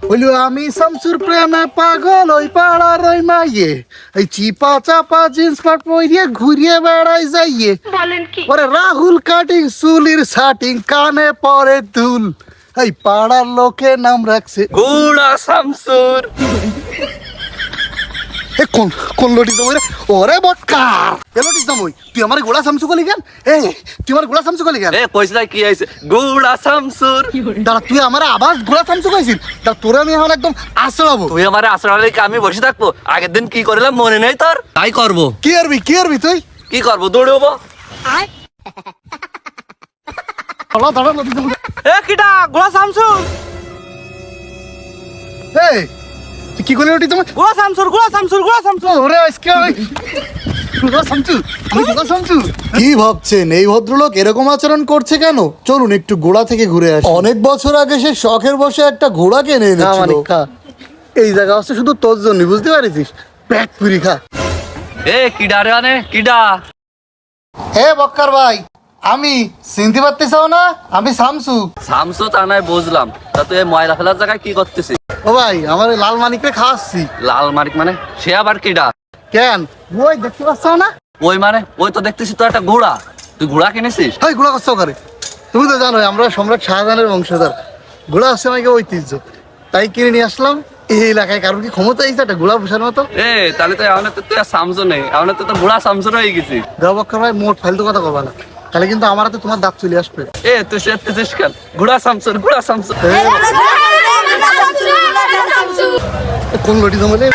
বলু আমি শামসুর প্রেমে পাগল ওই পাড়ার ওই মাইয়ে এই চিপা চাপা জিন্স প্যান্ট পরিয়ে ঘুরিয়ে বেড়াই যাইয়ে বলেন কি? ওরে রাহুল কাটিং চুলির শাটিং কানে পরে দুল এই পাড়ার লোকে নাম রাখছে গুড়া শামসুর। এ কোন কোন লটি জমই রে ওরে বটকা এ লটি জমই তুই আমার গোড়া শামসু কলি কেন তুই আমার গোড়া শামসু কলি কেন এ কইছ না কি আইছে গুড়া শামসুর। দাঁড়া তুই আমার আবার গোড়া শামসু কইছিস তা তোরে আমি এখন একদম আশ্রয়াবো তুই আমার আশ্রয় আমি বসে থাকবো? আগের দিন কি করিলাম মনে নেই তোর? তাই করবো। কি করবি তুই কি করবো? দৌড়বো। আল্লাহ দাঁড়া লটি জমই এ কিটা গোলা শামসুর তুই কি করলি লটি জমই গোলা শামসুর ওরে আজকে আমি গোড়া শামসু আমি গোড়া শামসু কি ভাবছেন এই ভদ্রলোক এরকম আচরণ করছে কেন? চলুন একটু গোড়া থেকে ঘুরে আসি। অনেক বছর আগে সে শখের বসে একটা ঘোড়া কিনে এনেছিল। এই জায়গা হচ্ছে শুধু তোর জন্য, বুঝতে পারিস? পেট পুরি খা। এ কিডা রে আনে কিডা? হে বক্কার ভাই, আমি চিনতে পারতেছাও না? আমি শামসু। শামসু তা নাই বুঝলাম, তা তুই এই ময়লা ফেলার জায়গায় কি করতেছিস? ও ভাই, আমার এই লাল মানিকরে খাওয়াচ্ছি। লাল মানিক মানে? সে আবার কিডা? কেন ওই দেখতে পাচ্ছ না? ওই মানে ওই তো দেখতেছিস তো একটা ঘোড়া। তুই ঘোড়া কিনেছিস? ওই ঘোড়া করছো করে? তুমি তো জানোই আমরা সম্রাট শাহজাহানের বংশধর। ঘোড়া হচ্ছে আমাকে ঐতিহ্য, তাই কিনে নিয়ে আসলাম। এই এলাকায় কারণ কি ক্ষমতা আছে একটা ঘোড়া পোষার মতো? এ তাহলে তো এখন তো তুই আর শামসু নেই, এখন তো ঘোড়া শামসুর হয়ে গেছিস। দেবক্কর ভাই মোট ফালতু কথা কবা না, তাহলে কিন্তু আমার হাতে তোমার দাঁত চলে আসবে। এ তুই সেতেছিস কেন? ঘোড়া শামসুর ঘোড়া শামসুর। কোন লটি জমলে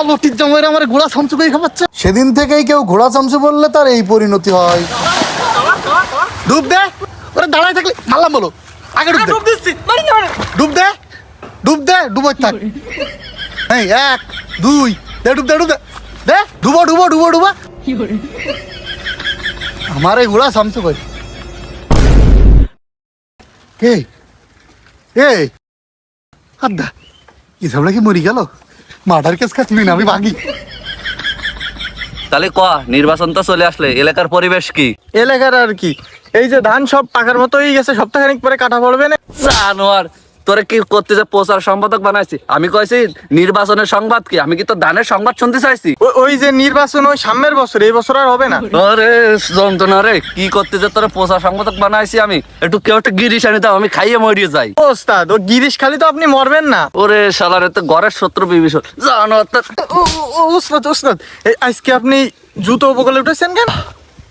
লটির জমের আমার ঘোড়া শামসু করে খাওয়াচ্ছে। সেদিন থেকেই কেউ ঘোড়া শামসু বললে তার এই পরিণতি হয়। ডুব দে, ওরে দাঁড়ায় থাকলে মারলাম বলো। আগে ডুব দে, ডুব দে, ডুব দে, ডুবো থাক। এই 1 2 দে, ডুব দে, ডুব দে, দে ডুবো ডুবো ডুবো ডুবা। আমার এই ঘোড়া শামসু কই? এই এই আদা কি ঝাবলা কি মরি গেল? মার্ডার কেস খাচ্ছিলি না, আমি ভাগি। তাহলে ক, নির্বাচন তো চলে আসলে, এলাকার পরিবেশ কি? এলাকার আর কি, এই যে ধান সব পাকার মতো হয়ে গেছে, সপ্তাহখানিক পরে কাটা পড়বে না। জানোয়ার, তোরে কি করতে যে প্রচার সম্পাদক বানাইছি? আমি কইছি নির্বাচনের সংবাদ কি? আমি কি তো ধানের সংবাদ শুনতে চাইছি? ওই যে নির্বাচন ওই সামনের বছর, এই বছর আর হবে না। আরে যন্ত্রণা রে, কি করতে যে তোরে প্রচার সম্পাদক বানাইছি আমি? একটু কেউ একটা গিরিশ আনি দাও, আমি খাইয়ে মরিয়ে যাই। ওস্তাদ, ও গিরিশ খালি তো আপনি মরবেন না। ওরে শালারে, তো ঘরের শত্রু বিভীষণ জানোয়ার। ওস্তাদ ওস্তাদ, আজকে আপনি জুতো বগলে উঠেছেন কেন?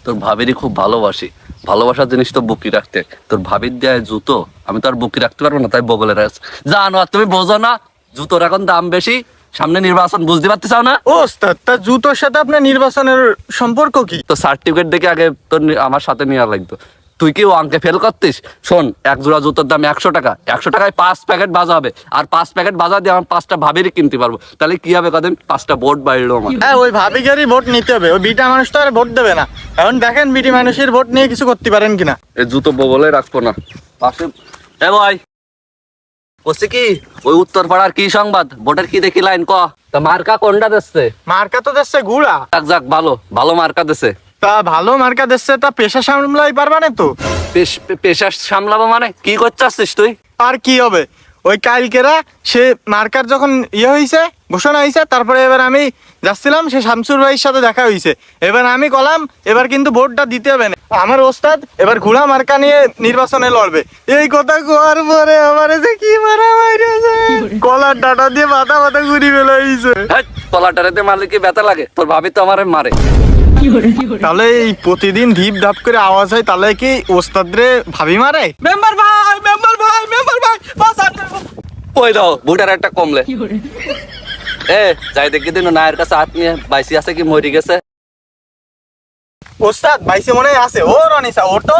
তোর ভাবিরই খুব ভালোবাসি, ভালোবাসার জিনিস তো বুকি রাখতে। তোর ভাবির দেয় জুতো, আমি তো আর বুকি রাখতে পারবো না, তাই বগলে রাখছি। জানো, আর তুমি বোঝো না জুতোর এখন দাম বেশি, সামনে নির্বাচন, বুঝতে পারতে চাও না? ওস্তাদ, তা জুতোর সাথে আপনার নির্বাচনের সম্পর্ক কি? তো সার্টিফিকেট দেখে আগে তোর আমার সাথে নেওয়া লাগতো। তুই কি ও অঙ্কে ফেল করতিস? শোন, এক জোড়া জুতোর দাম 100 টাকা, 100 টাকায় 5 প্যাকেট বাজা হবে, আর 5 প্যাকেট বাজা দিয়ে আমার 5টা ভাবিরই কিনতে পারবো। তাহলে কি হবে কদিন? 5টা ভোট বাড়লো আমার। হ্যাঁ, ওই ভাবিকারই ভোট নিতে হবে, ওই বিটা মানুষ তো আর ভোট দেবে না। এখন দেখেন বিটি মানুষের ভোট নিয়ে কিছু করতে পারেন কিনা। এই জুতো বগলে রাখবো না পাশে। এ ভাই, বলছি কি, ওই উত্তর পাড়ার কি সংবাদ? ভোটের কি দেখি লাইন ক? তা মার্কা কোনটা দিচ্ছে? মার্কা তো দিচ্ছে ঘুরা। যাক যাক, ভালো ভালো মার্কা দিচ্ছে। তা ভালো মার্কা দিচ্ছে, তা পেশা সামলাই পারবা না তো? পেশা সামলাবো মানে কি করতে আসছিস তুই? আর কি হবে, ওই কালকেরা সে মার্কার যখন হয়েছে, ঘোষণা হয়েছে, তারপরে এবার আমি যাচ্ছিলাম, সে শামসুর ভাইয়ের সাথে দেখা হয়েছে। এবার আমি কলাম এবার কিন্তু ভোটটা দিতে হবে না, আমার ওস্তাদ এবার ঘোড়া মার্কা নিয়ে নির্বাচনে লড়বে। এই কথা কোয়ার পরে আমার যে কি মারা মাইরেছে, কলার ডাটা দিয়ে মাথা মাথা ঘুরি ফেলে হয়েছে। কলাটারেতে মারলে কি ব্যথা লাগে? তোর ভাবি তো আমারে মারে। তাহলে এই প্রতিদিন ধিপ ধাপ করে আওয়াজ হয়, তাহলে কি ওস্তাদ রে ভাবি মারে? মেম্বার ভাই, মেম্বার ভাই, মেম্বার ভাই, ওই দাও ভোটার একটা কমলে। এ যাই দেখি দিন নায়ের কাছে হাত নিয়ে, বাইসি আছে কি মরি গেছে? ওস্তাদ বাইসে মনে আছে। ও রনিসা, ওর তো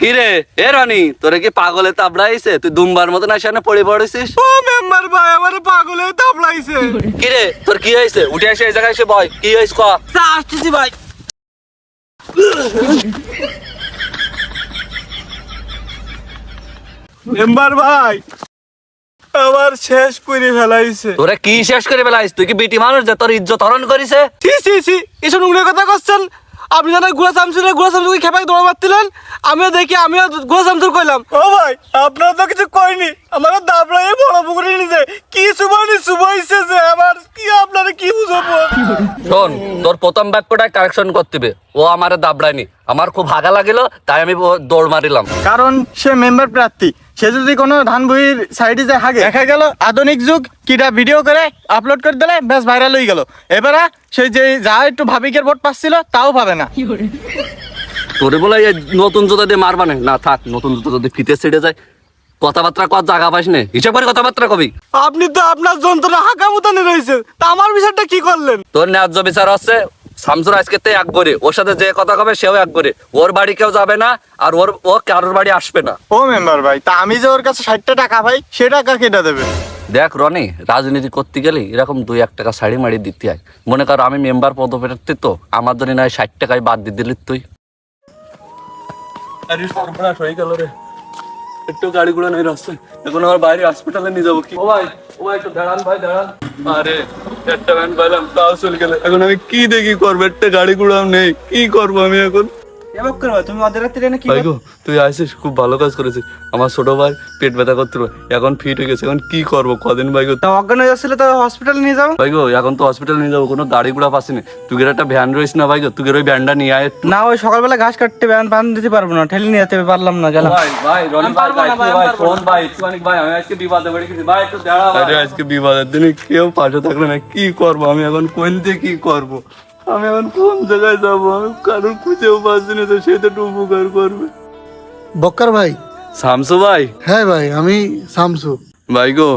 কি রে? এ রনি, তোরে কি পাগলে তাবড়াইছে? তুই দুমবার মতন আইসানে পড়ে পড়েছিস। ও মেম্বার ভাই, আমার পাগলে তাবলাইছে। কি রে, তোর কি হয়েছে? উঠে এসে এই জায়গায় এসে বয়, কি হয়েছে ক? আসতেছি ভাই। মেম্বার ভাই, আমার শেষ করে ফেলাইছে। তোরে কি শেষ করে বেলাইস? তুই কি বিটি মানুষ যে তোর ইজ্জত হরণ করিছে? ছি ছি ছি, এসব নোংরা কথা করছেন। আপনি জানেন গুড়া চামচুর খেপাকে দৌড় মারছিলেন, আমিও দেখি আমিও গুড়া চামচুর কইলাম। ও ভাই আপনার তো কিছু কইনি, আমার দাবড়াই বড় পুকুরে নিছে কি সুবাইছে যে আমার কি আপনারা কি বুঝাবো। শোন, তোর প্রথম বাক্যটাই কারেকশন করতে হবে। ও আমারে দাবড়ায়নি, আমার খুব হাগা লাগিল তাই আমি দৌড় মারিলাম। কারণ সে মেম্বার প্রার্থী, সে যদি কোনো ধান বইয়ের সাইডে যায় হাগে, দেখা গেল আধুনিক যুগ কিটা ভিডিও করে আপলোড করে দিলে বেশ ভাইরাল হয়ে গেল। এবারে সে যে যা একটু ভাবিকের ভোট পাচ্ছিল তাও পাবে না। তোরে বলে এই নতুন জুতা দিয়ে মারবা না থাক, নতুন জুতা যদি ফিতে ছেড়ে যায় কথাবার্তা কত জায়গা পাইস নে, হিসাব করে কথাবার্তা কবি। আপনি তো আপনার যন্ত্রণা হাঁকা মুতানি রয়েছে, তা আমার বিষয়টা কি করলেন? তোর ন্যায্য বিচার হচ্ছে শামসুর আজকে এক করে, ওর সাথে যে কথা কবে সেও এক করে, ওর বাড়ি কেউ যাবে না আর ও কারোর বাড়ি আসবে না। ও মেম্বার ভাই, তা আমি যে ওর কাছে 60 টাকা পাই সে টাকা কেটে দেবে? দেখ রনি, রাজনীতি করতে গেলে এরকম 2-1 টাকা শাড়ি মাড়ি দিতে হয়। মনে কর আমি মেম্বার পদপ্রার্থী, তো আমার জন্য নয় 60 টাকায় বাদ দিয়ে দিলি তুই। আরে সর্বনাশ হয়ে গেল রে, একটু গাড়ি ঘোড়া নেই রাস্তায়, এখন আমার বাইরে হসপিটালে নিয়ে যাবো কি? ও ভাই একটু দাঁড়ান ভাই, দাঁড়ান। আরে একটা ভ্যান পাইলাম তাও চলে গেলে, এখন আমি কি দেখি করবো? একটা গাড়ি ঘোড়াও নেই, কি করবো আমি এখন? তুমি অর্ধরাত্রি ট্রেনে কি ভাই গো, তুই আসিস, খুব ভালো কাজ করেছিস। আমার ছোট ভাই পেট ব্যথা করছিল, এখন ফিট হয়ে গেছে, এখন কি করবো কদিন? ভাই গো অজ্ঞান হয়ে যাচ্ছিল, তো হসপিটালে নিয়ে যাও। ভাই গো, এখন তো হসপিটালে নিয়ে যাবো, কোনো গাড়ি ঘোড়া পাসিনি। তুই একটা ভ্যান রয়েছিস না ভাই গো, তুই ওই ভ্যানটা নিয়ে আয় একটু। না, ওই সকালবেলা ঘাস কাটতে বান দিতে পারবো না, ঠেলে নিয়ে যেতে পারলাম না, গেলাম। ভাই রনি ভাই, ফোন ভাই, একটুখানি ভাই, আমি আজকে বিবাদে পড়ে গেছি ভাই, একটু দাঁড়া। আরে আজকে বিবাদের দিনে কেউ পাশে থাকলে না, কি করবো আমি এখন? কোন দিয়ে কি করবো আমি এখন? কোন জায়গায় যাবো? আমি কারোর খুঁজেও পাচ্ছি না, তো সে তো একটু উপকার করবে। বক্কার ভাই? শামসু ভাই? হ্যাঁ ভাই, আমি শামসু। ভাই গো,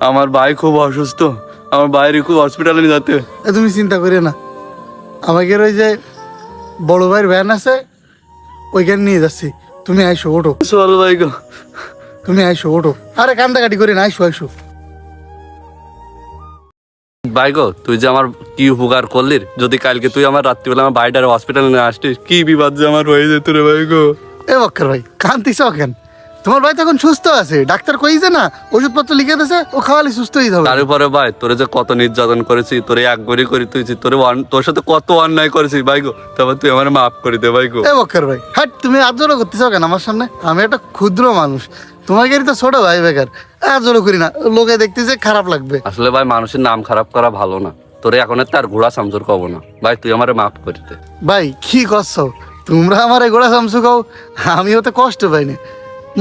আমার ভাই খুব অসুস্থ, আমার বাইরে খুব হসপিটালে নিয়ে যেতে। তুমি চিন্তা করিও না, আমাকে ওই যে বড় ভাইয়ের ভ্যান আছে ওইখানে নিয়ে যাচ্ছি, তুমি আইসো, ওঠো। চল ভাই গো, তুমি আইসো, ওঠো। আরে কান্দাকাটি করি না, আইসো। ভাই গো, তুই যে আমার কি উপকার করলি, যদি কালকে তুই আমার রাত্রিবেলা আমার বাড়িটার হসপিটালে নিয়ে আসতিস, কি বিবাদ যে আমার হয়ে যেত রে ভাই গো। এ বক্কার ভাই, কান্দিস কেন? তোমার ভাই তখন সুস্থ আছে, ডাক্তার কইছে না, ওষুধপত্র লিখে দিয়েছে, ও খাওয়ালে সুস্থ হয়ে যাবে। তার উপরে ভাই তোরে যে কত নির্যাতন করেছি, তোরে এক গড়ি করে তুইছি, তোর সাথে কত অন্যায় করেছি ভাই গো, তারপর তুই আমার মাফ করে দে ভাই গো। এ বক্কার ভাই, হ্যাঁ তুমি আজরও করতেছ কেন আমার সামনে? আমি একটা ক্ষুদ্র মানুষ, তোমাকে তো ছোট ভাই বেকার, আজরও করি না, লোকে দেখতেছে খারাপ লাগবে। আসলে ভাই মানুষের নাম খারাপ করা ভালো না, তোরে এখন তার ঘোড়া সামজোর কব না ভাই, তুই আমারে মাফ করে দে। ভাই কি করছো তোমরা? আমার গোড়া চামচু খাও, আমিও তো কষ্ট পাই না,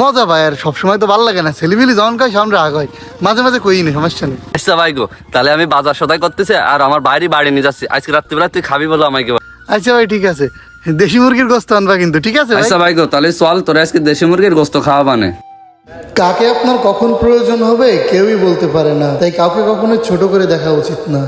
মজা পাই। আর সবসময় তো ভালো লাগে না, ছেলেমিলি যখন খাই সামনে রাগ হয়, মাঝে মাঝে কই নি, সমস্যা নেই। আচ্ছা ভাই গো, তাহলে আমি বাজার সদাই করতেছি আর আমার বাড়ি নিয়ে যাচ্ছি, আজকে রাত্রিবেলা তুই খাবি বলো আমাকে। আচ্ছা ভাই ঠিক আছে, দেশি মুরগির গোস্ত আনবা কিন্তু, ঠিক আছে ভাই? আচ্ছা ভাই গো, তাহলে চল, তোরা আজকে দেশি মুরগির গোস্ত খাওয়া বানে। কাকে আপনার কখন প্রয়োজন হবে কেউই বলতে পারে না, তাই কাউকে কখনো ছোট করে দেখা উচিত না।